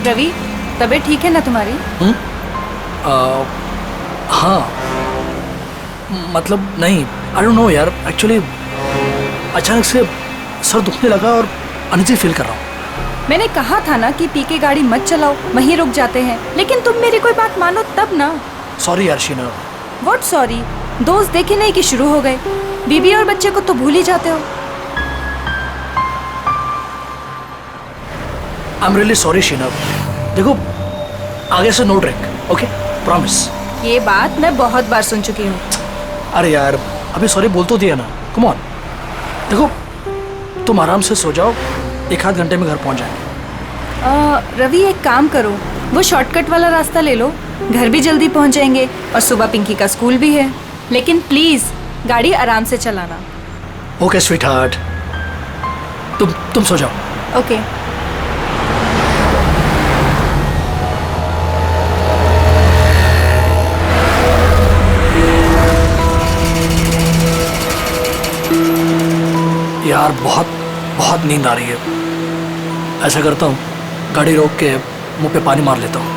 रवि, तबीयत ठीक है ना तुम्हारी? हाँ, मतलब नहीं, आई डोंट नो यार, एक्चुअली अचानक से सर दुखने लगा और अनइजी फील कर रहा हूँ। मैंने कहा था ना कि पी के गाड़ी मत चलाओ, वहीं रुक जाते हैं, लेकिन तुम मेरी कोई बात मानो तब ना। सॉरी यार शीना। What sorry? दोस्त देखे नहीं कि शुरू हो गए। बीबी और बच्चे को तो भूल ही जाते हो। I am really sorry Sheena. देखो, आगे से नो ड्रिंक, ओके? प्रॉमिस। ये बात मैं बहुत बार सुन चुकी हूँ। अरे यार, अभी सॉरी बोल तो दिया ना, कम ऑन। देखो, तुम आराम से सो जाओ, 1-8 घंटे में घर पहुंच जाएंगे। रवि, एक काम करो, वो शॉर्टकट वाला रास्ता ले लो, घर भी जल्दी पहुंच जाएंगे और सुबह पिंकी का स्कूल भी है। लेकिन प्लीज गाड़ी आराम से चलाना। ओके स्वीट हार्ट, तुम सो जाओ। ओके। यार बहुत नींद आ रही है। ऐसा करता हूँ, गाड़ी रोक के मुंह पे पानी मार लेता हूँ।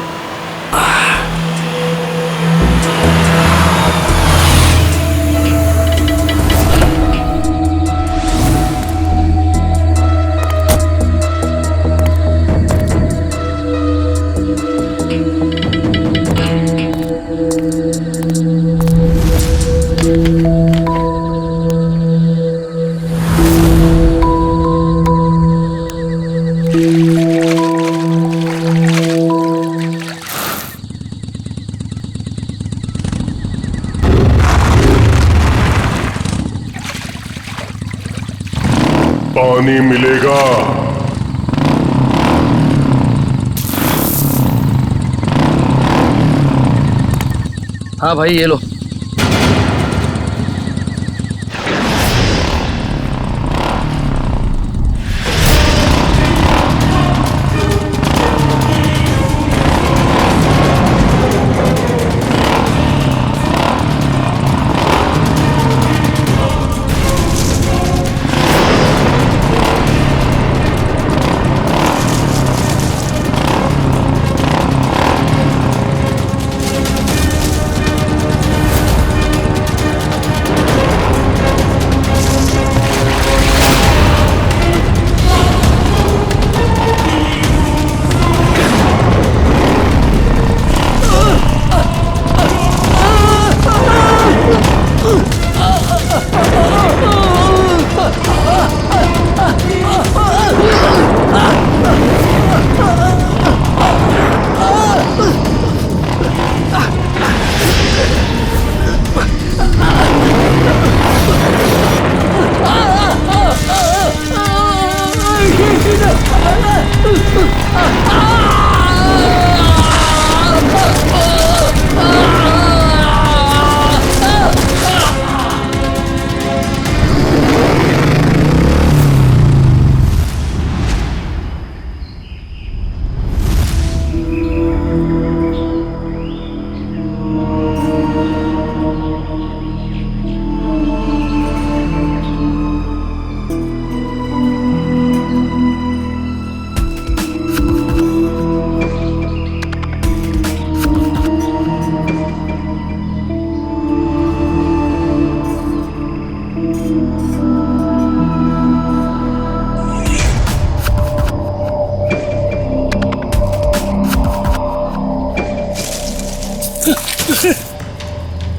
पानी मिलेगा। हाँ भाई, ये लो।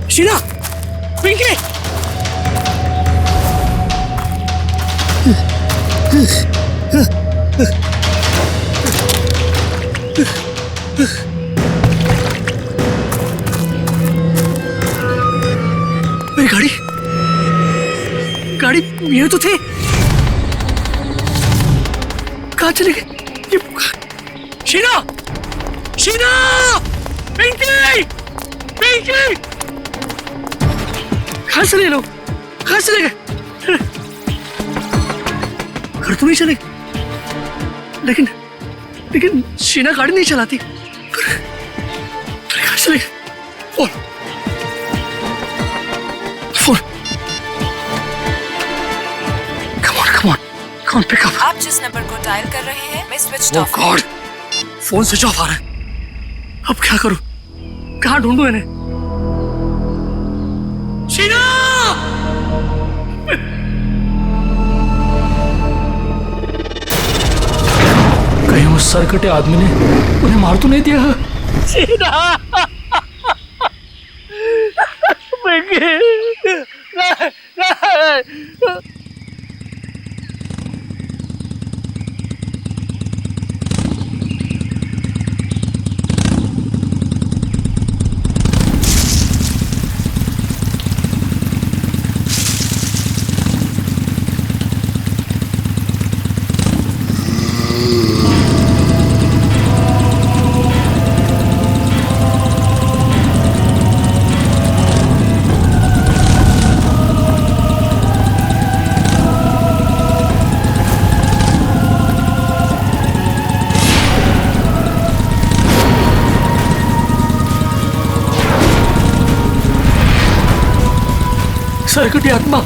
शीना, पिंकी, मेरी गाड़ी ये तो थे, कहाँ चले गए ये? शीना, पिंकी, कहाँ चले लोग? कहाँ चले गए? घर तो नहीं चले, लेकिन शीना गाड़ी नहीं चलाती। कहाँ चले गए? Phone, come on, pick up. आप जिस नंबर को डायल कर रहे हैं मैं switch off. God, phone switch off आ रहा है। अब क्या करूं? कहां ढूंढूं इन्हें? शीना! कहीं उस सरकटे आदमी ने उन्हें मार तो नहीं दिया? शीना! सरकटी आत्मा!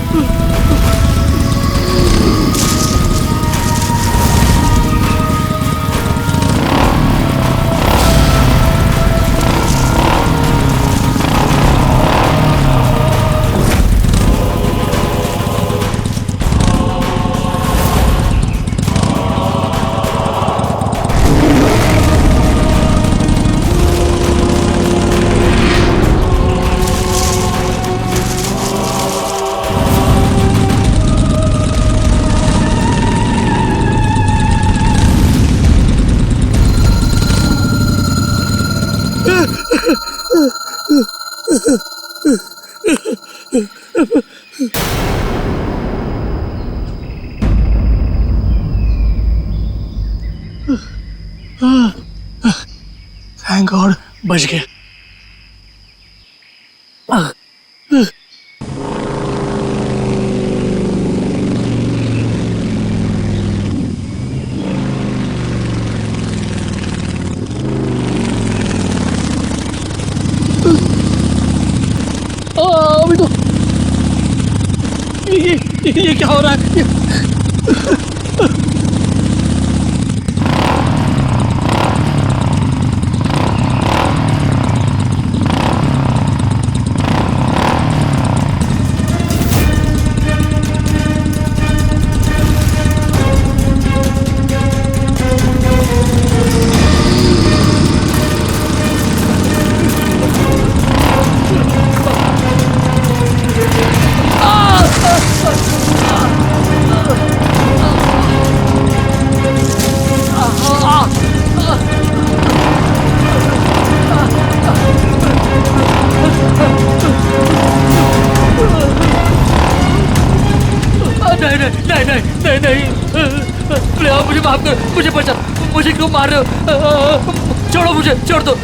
थैंक गॉड, बच गया। अभी तो ये क्या हो रहा है? नहीं, प्लीज मुझे माफ कर, मुझे बचा, मुझे क्यों मार रहे हो? छोड़ो मुझे, छोड़ दो।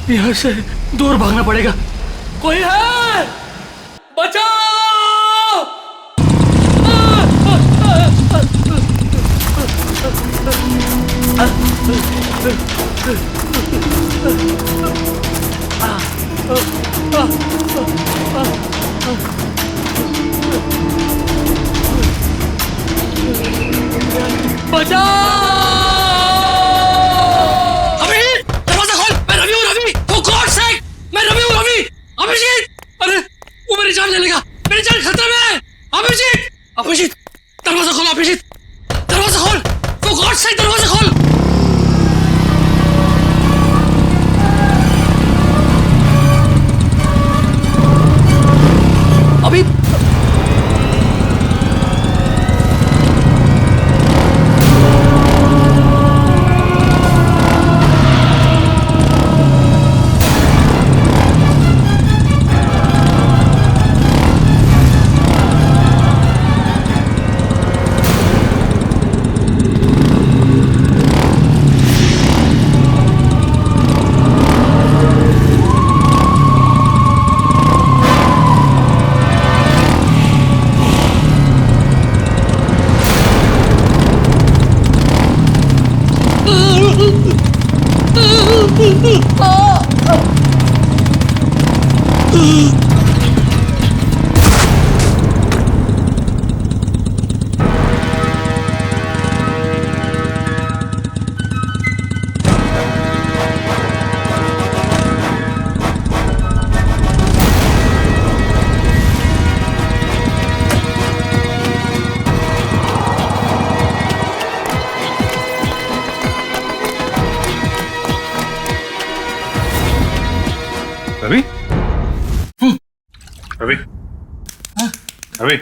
यहाँ से दूर भागना पड़ेगा। कोई है? बचाओ! बचाओ! अभी दरवाजा खोल, मैं रवि हूँ, रवि। अभिजीत, दरवाजा खोल अभिजीत, दरवाजा खोल, for God's sake दरवाजा खोल। अभी रवि रवि रवि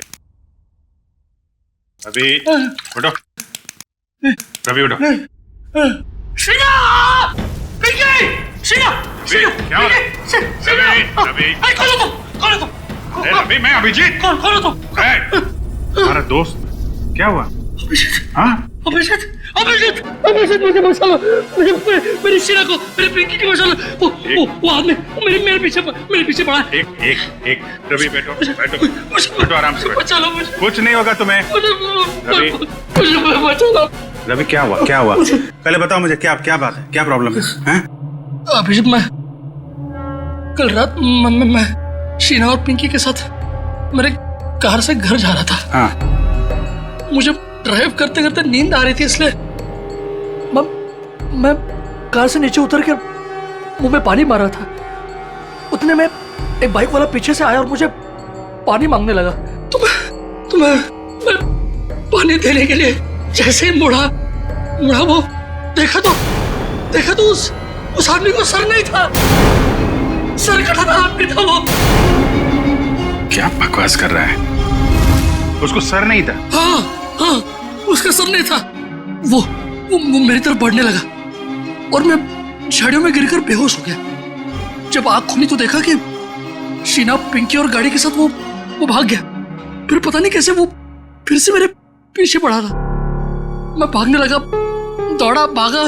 रवि उठो रवि उठो शीना, पिंकी, शीना, शीना, क्या हो रहा है? रवि रवि खोलो तुम, खोलो तुम, अरे रवि मैं अभिजीत खोलो तुम। हमारा दोस्त क्या हुआ? अभिजीत, हाँ अभिजीत, अभिजीत, अभिजीत मुझे बचा लो, मेरी शीना को, मेरी पिंकी को बचा लो। वो आदमी मेरे पीछे पड़ा है। एक रवि बैठो बैठो बैठो आराम से बैठो। बचा लो मुझे, कुछ नहीं होगा तुम्हें। रवि मुझे बचा लो। रवि क्या हुआ पहले बताओ मुझे, क्या बात है, क्या प्रॉब्लम है? अभिजीत, मैं कल रात मैं शीना और पिंकी के साथ मेरे कार से घर जा रहा था। हाँ मुझे ड्राइव करते करते नींद आ रही थी, इसलिए मैं कार से नीचे उतर कर मुंह में पानी मार रहा था। उतने में एक बाइक वाला पीछे से आया और मुझे पानी मांगने लगा। तो मैं पानी देने के लिए जैसे ही मुड़ा वो देखा तो उस आदमी को सर नहीं था, सर कटा आदमी था वो। क्या बकवास कर रहा है? उसको सर नहीं था? हाँ, उसका सर नहीं था। वो मेरी तरफ बढ़ने लगा और मैं झाड़ियों में गिरकर बेहोश हो गया। जब आंख खुली तो देखा कि शीना, पिंकी और गाड़ी के साथ वो भाग गया। फिर पता नहीं कैसे वो फिर से मेरे पीछे पड़ा था। मैं भागने लगा, दौड़ा, भागा,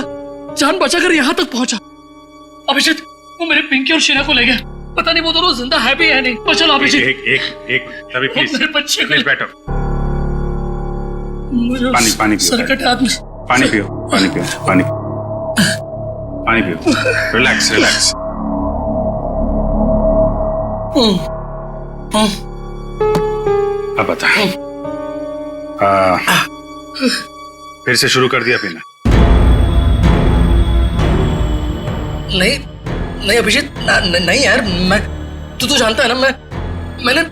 जान बचाकर यहाँ तक पहुंचा। अभिजीत, वो मेरे पिंकी और शीना को ले गया। पता नहीं वो दोनों जिंदा है भी या नहीं। पर चलो अभिजीत, एक रवि प्लीज मेरे बच्चे को बैठो। पानी पियो, सर कटे आदमी। पानी पियो रिलैक्स अब बता, फिर से शुरू कर दिया पीना? नहीं अभिजीत, नहीं यार, मैं तू तो जानता है ना, मैंने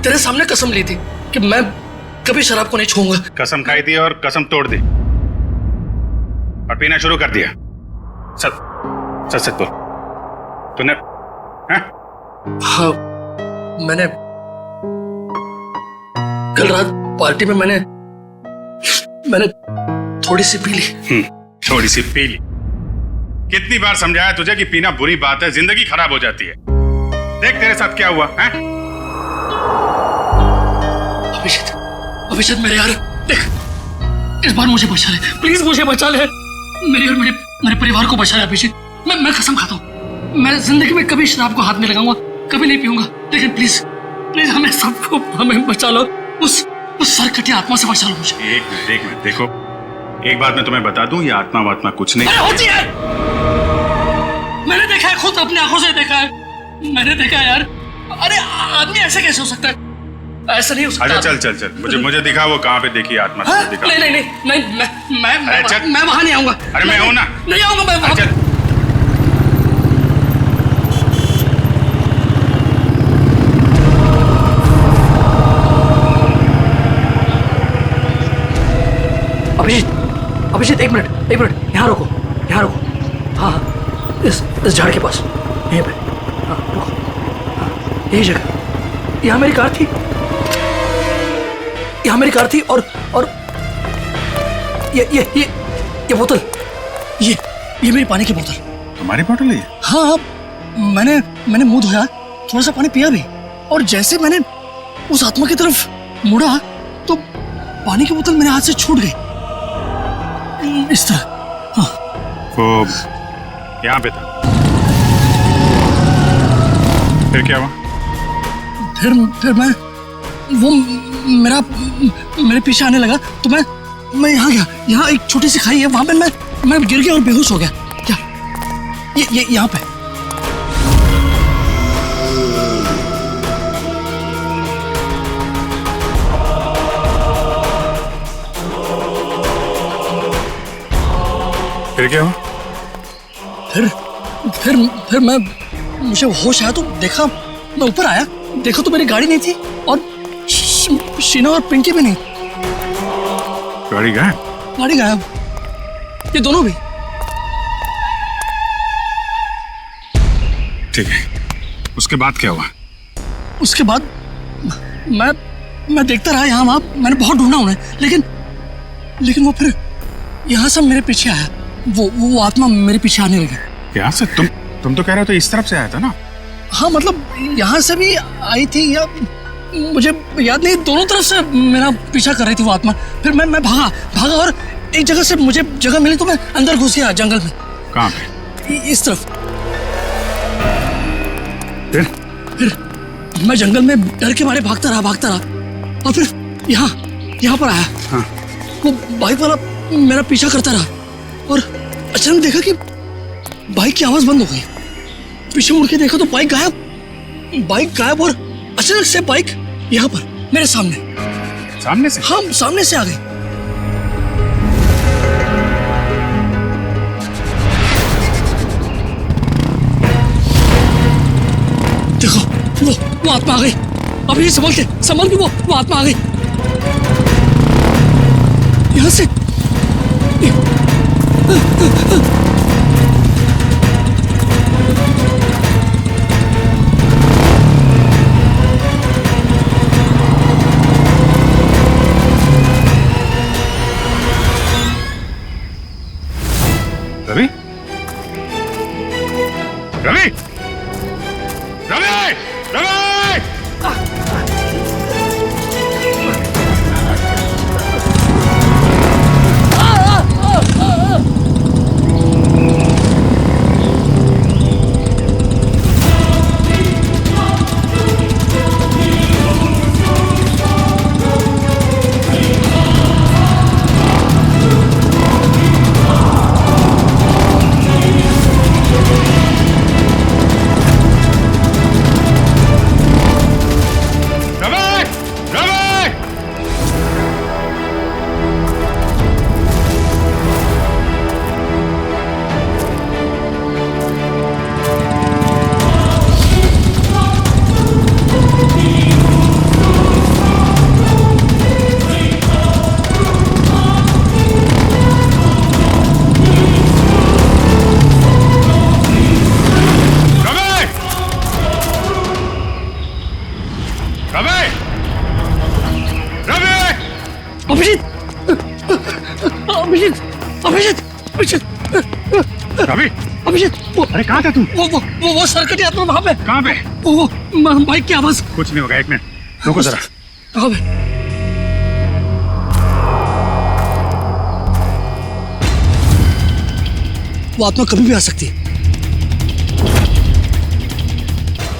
तेरे सामने कसम ली थी कि मैं कभी शराब को नहीं छूऊंगा। कसम खाई थी और कसम तोड़ दी और पीना शुरू कर दिया। सच बोल, तूने? हाँ, मैंने कल रात पार्टी में मैंने थोड़ी सी पी ली। थोड़ी सी पी ली? कितनी बार समझाया तुझे कि पीना बुरी बात है, जिंदगी खराब हो जाती है। देख तेरे साथ क्या हुआ है? अभिजीत मेरे यार, देख, इस बार मुझे बचा ले, प्लीज मुझे बचा ले। मेरी और मेरे परिवार को बचा ले अभिजीत। मैं कसम खाता हूँ, मैं जिंदगी में कभी शराब को हाथ नहीं लगाऊंगा, कभी नहीं पीऊंगा। लेकिन प्लीज हमें बचा लो, उस सरकटी आत्मा से बचा लो मुझे। एक मिनट देखो, एक बात मैं तुम्हें बता दूं, ये आत्मा वात्मा कुछ नहीं होती है। मैंने देखा है, खुद अपनी आंखों से देखा है, मैंने देखा है यार। अरे आदमी ऐसे कैसे हो सकता है? ऐसा नहीं हो सकता। अच्छा चल, मुझे दिखा वो कहाँ पे देखी आत्मा। दिखा। नहीं, मैं वहां नहीं आऊंगा। अरे मैं हूं ना। नहीं आऊंगा मैं वहां। अभिजीत एक मिनट, यहाँ रुको। हाँ हाँ, इस झाड़ के पास, यहीं पे। हाँ रुको, हाँ यही जगह। यहाँ मेरी कार थी और ये बोतल, ये मेरी पानी की बोतल। तुम्हारी बोतल है ये? हाँ, मैंने मुंह धोया, थोड़ा सा पानी पिया भी, और जैसे मैंने उस आत्मा की तरफ मुड़ा तो पानी की बोतल मेरे हाथ से छूट गई, इस तरह। हाँ। वो यहाँ पे था, फिर क्या हुआ? फिर मैं, वो मेरे पीछे आने लगा तो मैं यहाँ गया। यहाँ एक छोटी सी खाई है, वहां पे मैं गिर गया और बेहोश हो गया। क्या ये यहाँ पे? फिर क्या हुआ? फिर मुझे होश आया तो देखा, मैं ऊपर आया, देखा तो मेरी गाड़ी नहीं थी और शीना और पिंकी भी नहीं। गाड़ी गायब? गाड़ी गायब, ये दोनों भी। ठीक है, उसके बाद क्या हुआ? उसके बाद मैं देखता रहा यहाँ वहाँ, मैंने बहुत ढूंढा उन्हें, लेकिन वो फिर यहाँ से मेरे पीछे आया। वो आत्मा मेरे पीछे आने लगी। यहाँ से? तुम तो कह रहे हो तो इस तरफ से आया था ना? हाँ मतलब यहाँ से भी आई थी, या मुझे याद नहीं, दोनों तरफ से मेरा पीछा कर रही थी वो आत्मा। फिर मैं भागा और एक जगह से मुझे जगह मिली तो मैं अंदर घुस गया जंगल में। कहाँ पे? इस तरफ। फिर मैं जंगल में डर के मारे भागता रहा और फिर यहाँ पर आया। हाँ। वो बाइक वाला मेरा पीछा करता रहा और अचानक देखा कि बाइक की आवाज बंद हो गई। पीछे मुड़ के देखा तो बाइक गायब और अचानक से बाइक यहाँ पर मेरे सामने से? हाँ, सामने से आ गई। देखो वो आत्मा आ गई। अभी संभल के वो आत्मा आ गई यहाँ से। रवि? रवि! रवि! रवि! अभिषेक, अरे कहाँ था तू? वो सरकटी आत्मा वहाँ पे। कहाँ पे? वो बाइक की आवाज। कुछ नहीं होगा, एक मिनट रुको जरा। कहाँ पे? वो आत्मा कभी भी आ सकती है,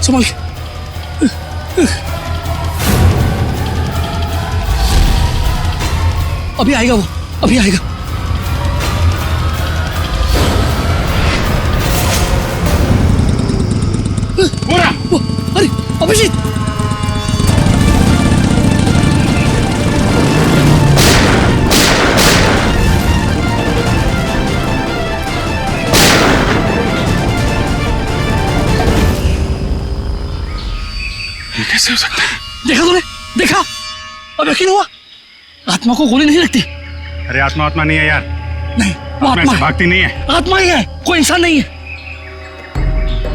संभल के। अभी आएगा वो, अभी आएगा। अरे अभिजीत, ये कैसे हो सकता है? देखा तूने? देखा? अब यकीन हुआ? आत्मा को गोली नहीं लगती, अरे आत्मा आत्मा नहीं है यार, नहीं वो आत्मा आत्मा ऐसे है, भागती नहीं है। आत्मा ही है, कोई इंसान नहीं है।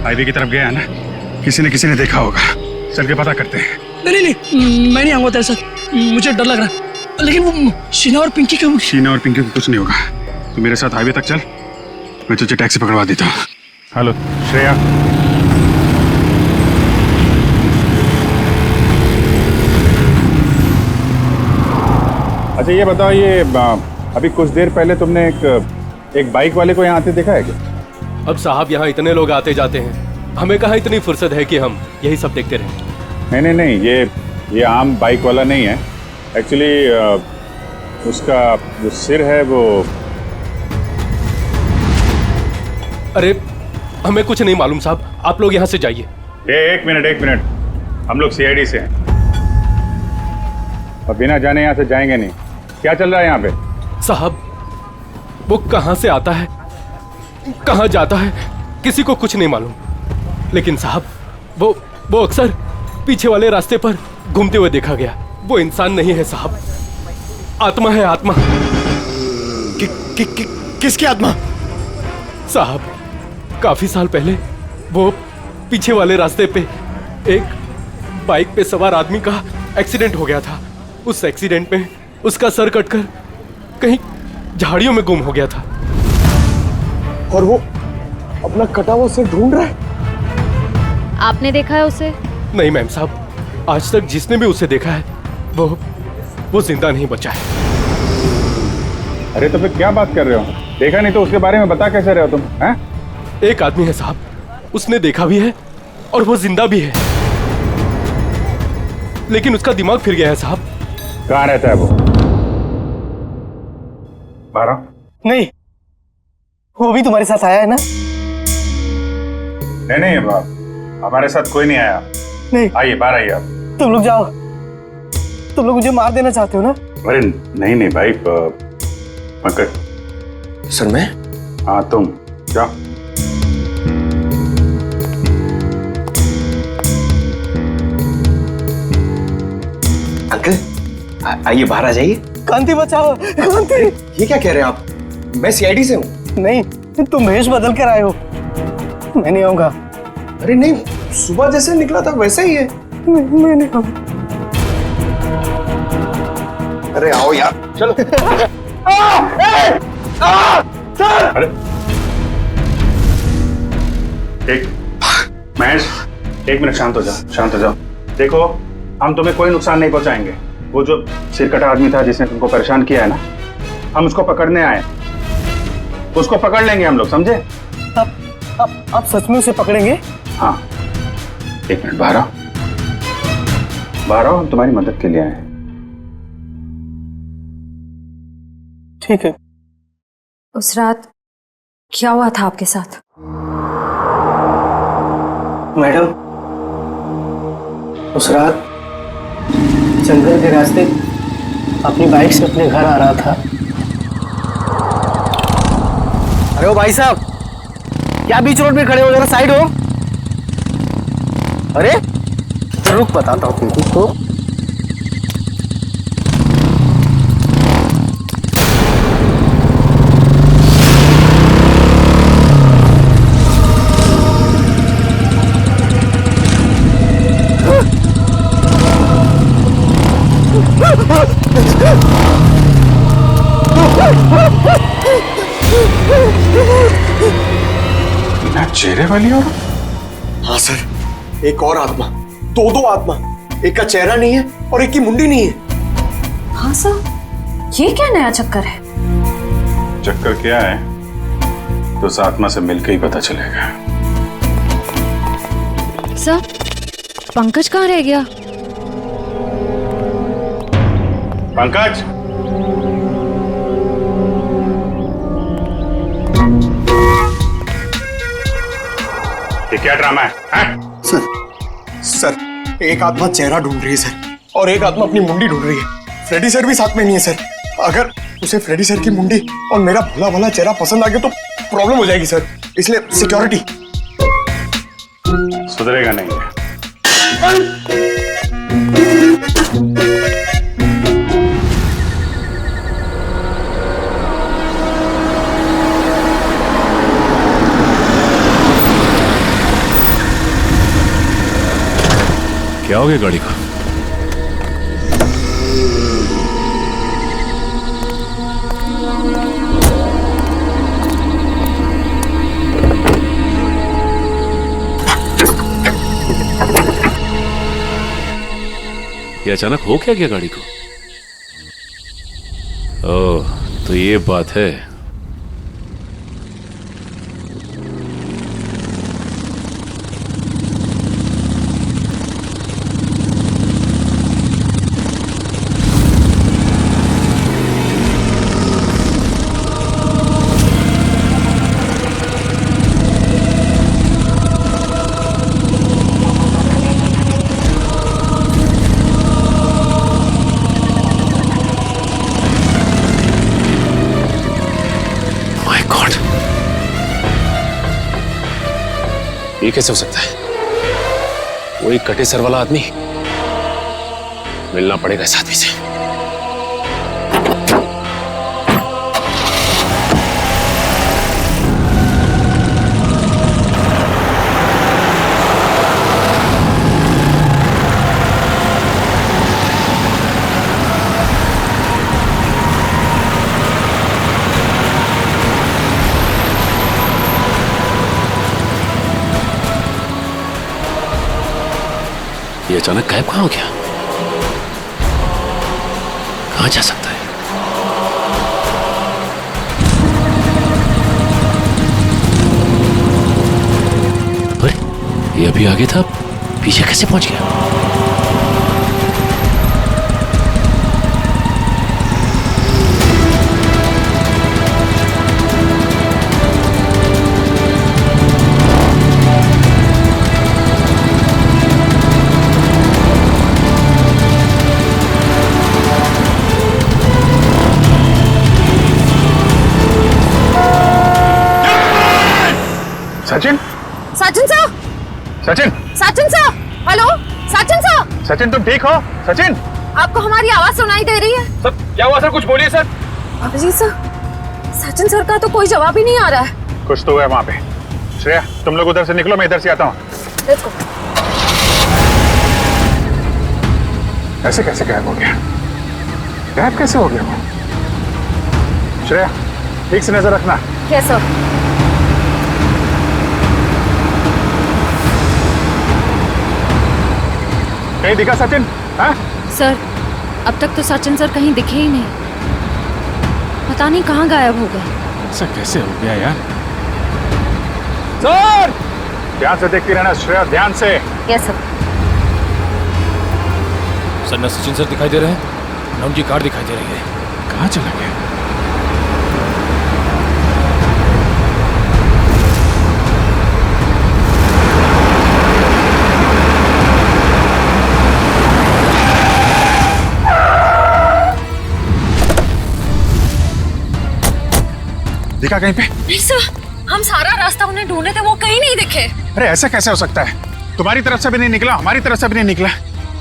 हाईवे की तरफ गया है ना, किसी ने देखा होगा। चल के पता करते हैं। नहीं नहीं नहीं, मैं नहीं आऊंगा तेरे साथ, मुझे डर लग रहा है। लेकिन वो शीना और पिंकी का शीना और पिंकी को कुछ नहीं होगा। तू मेरे साथ हाईवे तक चल, मैं तुझे टैक्सी पकड़वा देता हूँ। हेलो श्रेया, अच्छा ये बताओ, ये अभी कुछ देर पहले तुमने एक बाइक वाले को यहाँ आते देखा है क्या? अब साहब यहाँ इतने लोग आते जाते हैं, हमें कहाँ इतनी फुर्सत है कि हम यही सब देखते रहें। नहीं, ये आम बाइक वाला नहीं है। एक्चुअली उसका जो सिर है वो... अरे हमें कुछ नहीं मालूम साहब, आप लोग यहाँ से जाइए। एक मिनट, हम लोग सीआईडी से हैं और बिना जाने यहाँ से जाएंगे नहीं। क्या चल रहा है यहाँ पे? साहब वो कहाँ से आता है, कहाँ जाता है, किसी को कुछ नहीं मालूम। लेकिन साहब वो अक्सर पीछे वाले रास्ते पर घूमते हुए देखा गया। वो इंसान नहीं है साहब, आत्मा है, आत्मा। किसकी आत्मा? साहब काफी साल पहले वो पीछे वाले रास्ते पे एक बाइक पे सवार आदमी का एक्सीडेंट हो गया था। उस एक्सीडेंट में उसका सर कटकर कहीं झाड़ियों में गुम हो गया था। और वो अपना कटा हुआ सिर ढूंढ रहा है। आपने देखा है उसे? नहीं मैम साहब, आज तक जिसने भी उसे देखा है वो जिंदा नहीं बचा है। अरे तो फिर क्या बात कर रहे हो? देखा नहीं तो उसके बारे में बता कैसे रहे हो तुम? हैं? एक आदमी है साहब, उसने देखा भी है और वो जिंदा भी है, लेकिन उसका दिमाग फिर गया है साहब। कहाँ रहता है वो? 12? नहीं, वो भी तुम्हारे साथ आया है ना? नहीं, हमारे साथ कोई नहीं आया। नहीं, आइए बाहर आइए आप। तुम लोग जाओ। तुम लोग मुझे मार देना चाहते हो ना? अरे नहीं भाई, पंकज। सर मैं? हाँ तुम जाओ। अंकल आइए बाहर आ जाइए। कांति बचाओ, कांति। ये क्या कह रहे हैं आप? मैं सीआईडी से हूँ। नहीं, तुम भेष बदल कर आए हो। मैं नहीं आऊंगा। अरे नहीं, सुबह जैसे निकला था वैसे ही है। मैं नहीं आऊंगा। अरे आओ यार, चलो। अरे महेश, एक मिनट शांत हो जाओ। देखो, हम तुम्हें कोई नुकसान नहीं पहुंचाएंगे। वो जो सिरकटा आदमी था जिसने तुमको परेशान किया है ना, हम उसको पकड़ने आए। उसको पकड़ लेंगे हम लोग, समझे? आप सच में उसे पकड़ेंगे? हाँ, एक मिनट बाहर आओ, हम तुम्हारी मदद के लिए आए हैं। ठीक है। उस रात क्या हुआ था आपके साथ? मैडम, उस रात जंगल के रास्ते अपनी बाइक से अपने घर आ रहा था। अरे ओ भाई साहब, क्या बीच रोड पे खड़े हो? जरा साइड हो। अरे रुक, बताता हूँ तुमको तो। बिना चेहरे वाली और? हाँ सर, एक और आत्मा, दो आत्मा। एक का चेहरा नहीं है और एक की मुंडी नहीं है। हाँ सर, ये क्या नया चक्कर है? चक्कर क्या है तो उस आत्मा से मिलकर ही पता चलेगा। सर, पंकज कहाँ रह गया? पंकज, ये क्या ड्रामा है? सर, एक आत्मा चेहरा ढूंढ रही है सर, और एक आत्मा अपनी मुंडी ढूंढ रही है। फ्रेडी सर भी साथ में नहीं है सर। अगर उसे फ्रेडी सर की मुंडी और मेरा भला भला चेहरा पसंद आ गया तो प्रॉब्लम हो जाएगी सर, इसलिए सिक्योरिटी। सुधरेगा नहीं है। दिखाओगे गाड़ी का? ये अचानक हो क्या गया गाड़ी को? ओह, तो ये बात है। ये कैसे हो सकता है? वो एक कटे सर वाला आदमी। मिलना पड़ेगा इस आदमी से। ये अचानक गायब कहाँ हो गया? कहाँ जा सकता है? अरे, ये अभी आगे था, पीछे कैसे पहुंच गया? Sachin, Sachin sir, Sachin, Sachin sir, hello, Sachin sir, Sachin तुम ठीक हो? सचिन, आपको हमारी आवाज सुनाई दे रही है? सर क्या हुआ सर? कुछ बोलिए sir. Abhijit sir, Sachin sir का तो कोई जवाब ही नहीं आ रहा है। कुछ तो है वहाँ पे। श्रेया तुम लोग उधर से निकलो, मैं इधर से आता हूँ। Let's go. ऐसे कैसे गायब हो गया? गायब कैसे हो गया वो? श्रेया ठीक से नजर रखना। Yes sir. कहीं दिखा सचिन? हाँ? सर, अब तक तो सचिन सर कहीं दिखे ही नहीं। पता नहीं कहाँ गायब हो गए। ऐसा कैसे हो गया यार? सर ध्यान से देखती रहना श्रेया, ध्यान से। Yes sir. सर, न सचिन सर दिखाई दे रहे हैं, न उनकी कार दिखाई दे रही है। कहाँ चला गया? दिखा कहीं पे? नहीं सर, हम सारा रास्ता उन्हें ढूंढे थे, वो कहीं नहीं दिखे। अरे ऐसा कैसे हो सकता है? तुम्हारी तरफ से भी नहीं निकला, हमारी तरफ से भी नहीं निकला।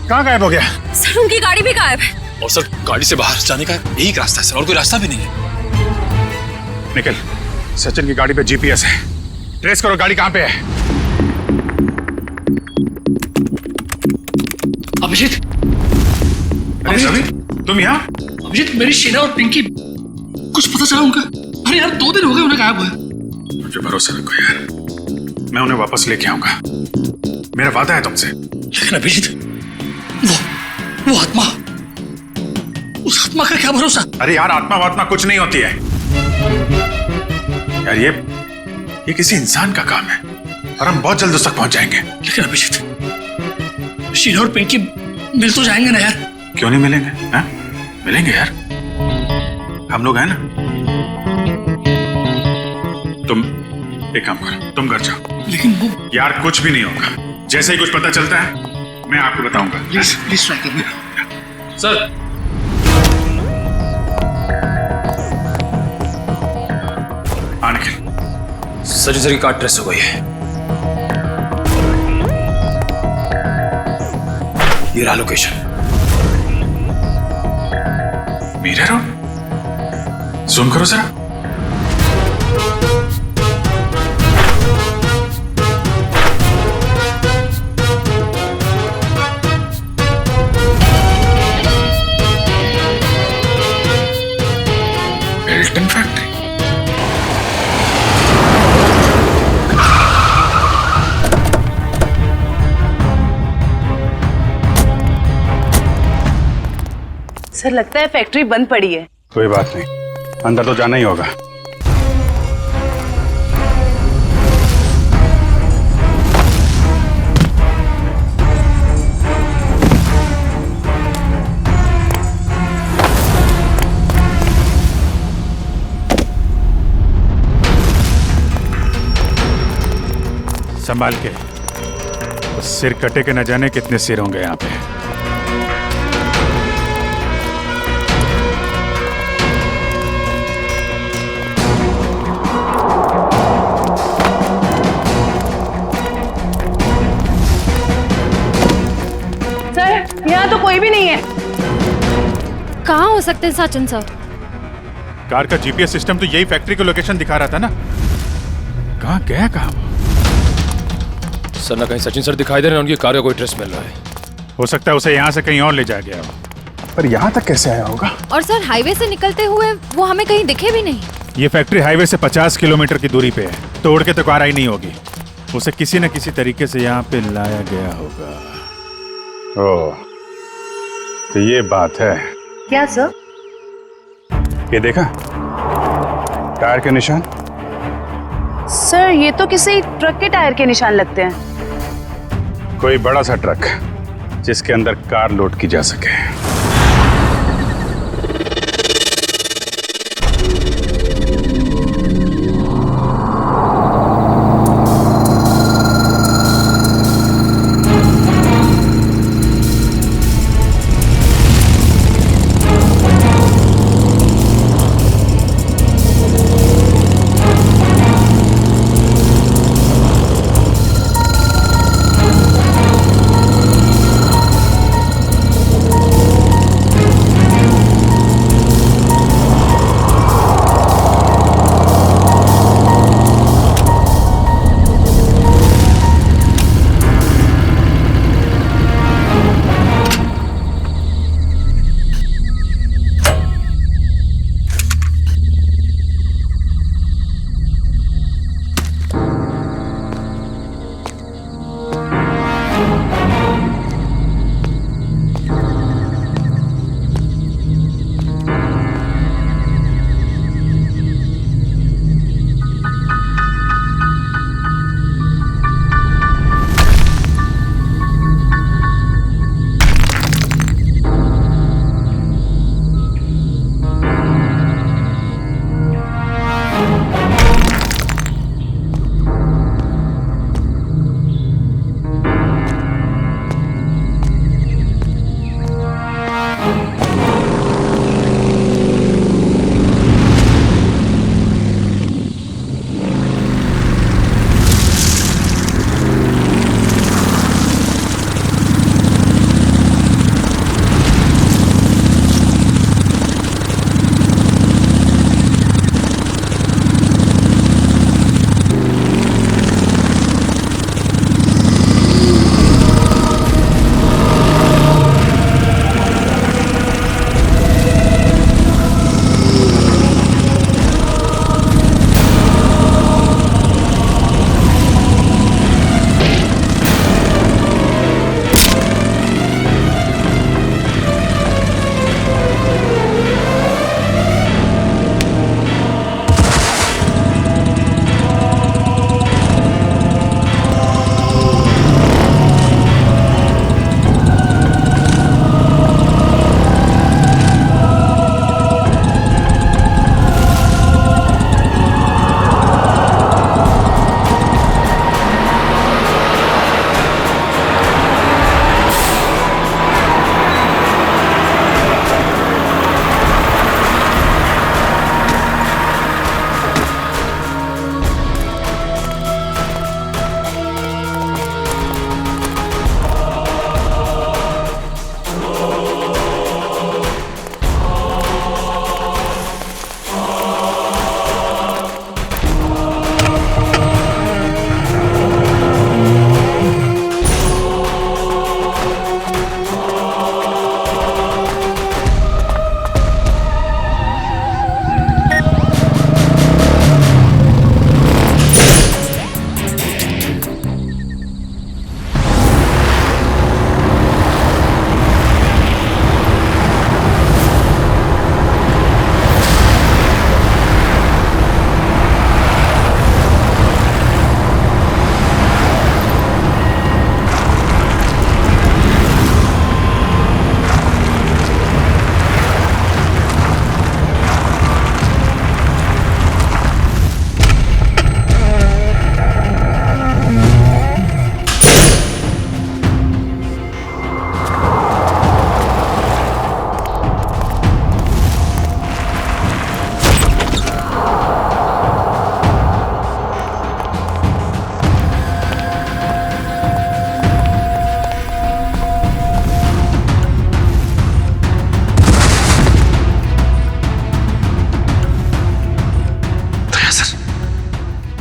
कहाँ गायब हो गया? सर उनकी गाड़ी भी गायब है। और सर, गाड़ी से बाहर जाने का यही रास्ता है सर, और कोई रास्ता भी नहीं है। निकल, सचिन की गाड़ी पे जीपीएस है, ट्रेस करो गाड़ी कहाँ पे है। अभिजीत, अरे सभी तुम यहाँ? अभिजीत, मेरी शीना और पिंकी, कुछ पता चला उनका? अरे यार 2 दिन हो गए उन्हें गायब हुए। मुझे भरोसा रखो यार, मैं उन्हें वापस लेके आऊंगा, मेरा वादा है तुमसे। लेकिन अभिजीत, वो आत्मा, उस आत्मा का क्या भरोसा? अरे यार आत्मा वात्मा कुछ नहीं होती है यार, ये किसी इंसान का काम है और हम बहुत जल्द उस तक पहुंच जाएंगे। लेकिन अभिजीत, शीना और पिंकी मिल तो जाएंगे ना यार? क्यों नहीं मिलेंगे? हा? मिलेंगे यार, हम लोग हैं ना। तुम एक काम करो, तुम घर जाओ। लेकिन वो यार कुछ भी नहीं होगा, जैसे ही कुछ पता चलता है मैं आपको बताऊंगा। प्लीज ट्राई करना सर, निखिल, सचिन सर की कार ट्रेस हो गई है। ये रहा लोकेशन। मीरा रोड, जूम करो जरा। सर लगता है फैक्ट्री बंद पड़ी है। कोई बात नहीं, अंदर तो जाना ही होगा। संभाल के, सिर कटे के न जाने कितने सिर होंगे यहाँ पे। सर यहाँ तो कोई भी नहीं है। कहाँ हो सकते हैं सचिन सर? कार का जीपीएस सिस्टम तो यही फैक्ट्री का लोकेशन दिखा रहा था ना। कहाँ गया कहाँ? सर ना कहीं सचिन सर दिखाई दे रहे हैं, उनकी कार का कोई ट्रेस मिल रहा है। हो सकता है उसे यहाँ से कहीं और ले जाया गया हो। पर यहाँ तक कैसे आया होगा? और सर हाईवे से निकलते हुए वो हमें कहीं दिखे भी नहीं। ये फैक्ट्री हाईवे से 50 किलोमीटर की दूरी पे है, तोड़ के तो कार आई नहीं होगी। उसे किसी न किसी तरीके से यहाँ पे लाया गया होगा। ओह, तो ये बात है। क्या सर? ये देखा टायर के निशान? सर ये तो किसी ट्रक के टायर के निशान लगते हैं। कोई बड़ा सा ट्रक जिसके अंदर कार लोड की जा सके।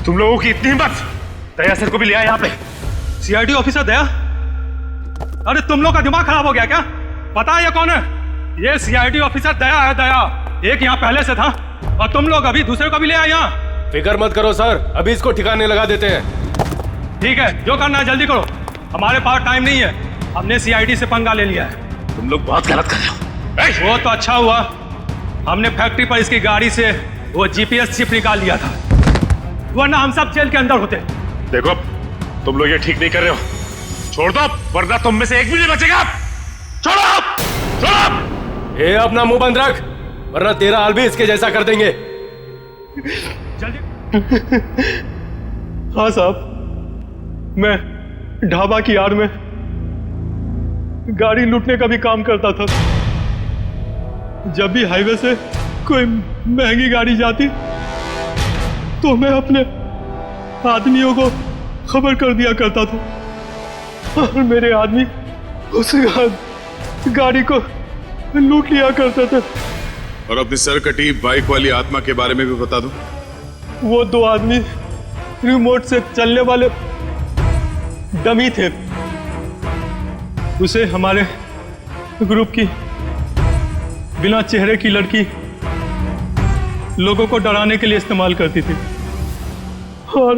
तुम लोगों की इतनी हिम्मत, दया सर को भी लिया यहाँ पे। सीआईडी ऑफिसर दया? अरे तुम लोग का दिमाग खराब हो गया क्या? पता है ये कौन है? ये सीआईडी ऑफिसर दया है, दया। एक यहाँ पहले से था और तुम लोग अभी दूसरे को भी ले आए यहाँ। फिक्र मत करो सर, अभी इसको ठिकाने लगा देते हैं। ठीक है, जो करना है जल्दी करो, हमारे पास टाइम नहीं है। हमने सीआईडी से पंगा ले लिया है। तुम लोग बहुत गलत कर रहे हो। वो तो अच्छा हुआ हमने फैक्ट्री पर इसकी गाड़ी से वो जीपीएस चिप निकाल लिया था, वरना हम सब जेल के अंदर होते। देखो तुम लोग ये ठीक नहीं कर रहे हो, छोड़ दो वरना तुम में से एक भी नहीं बचेगा। छोड़ो, छोड़ो। ये अपना मुंह बंद रख, वरना तेरा हाल भी इसके जैसा कर देंगे। जल्दी। हाँ साहब, मैं ढाबा की आड़ में गाड़ी लूटने का भी काम करता था। जब भी हाईवे से कोई महंगी गाड़ी जाती तो मैं अपने आदमियों को खबर कर दिया करता था और मेरे आदमी उस गाड़ी को लूट लिया करते थे। और अपनी सरकटी बाइक वाली आत्मा के बारे में भी बता दो। वो दो आदमी रिमोट से चलने वाले डमी थे। उसे हमारे ग्रुप की बिना चेहरे की लड़की लोगों को डराने के लिए इस्तेमाल करती थी और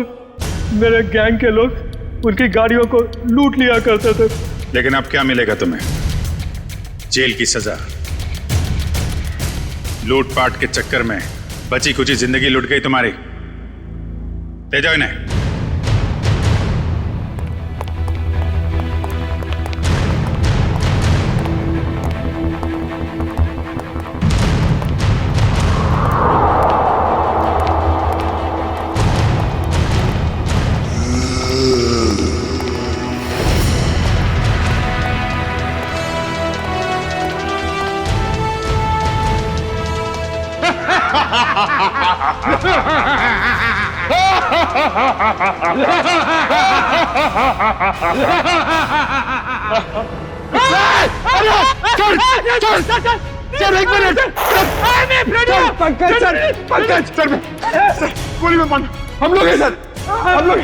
मेरे गैंग के लोग उनकी गाड़ियों को लूट लिया करते थे। लेकिन अब क्या मिलेगा तुम्हें? जेल की सजा। लूटपाट के चक्कर में बची कुची जिंदगी लुट गई तुम्हारी। ले जाओ इन्हें। गोली में बंद। हम लोग हैं सर, हम लोग।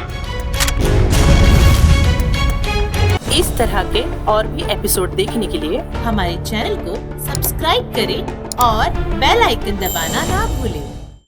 इस तरह के और भी एपिसोड देखने के लिए हमारे चैनल को सब्सक्राइब करें और बेल आइकन दबाना ना भूलें।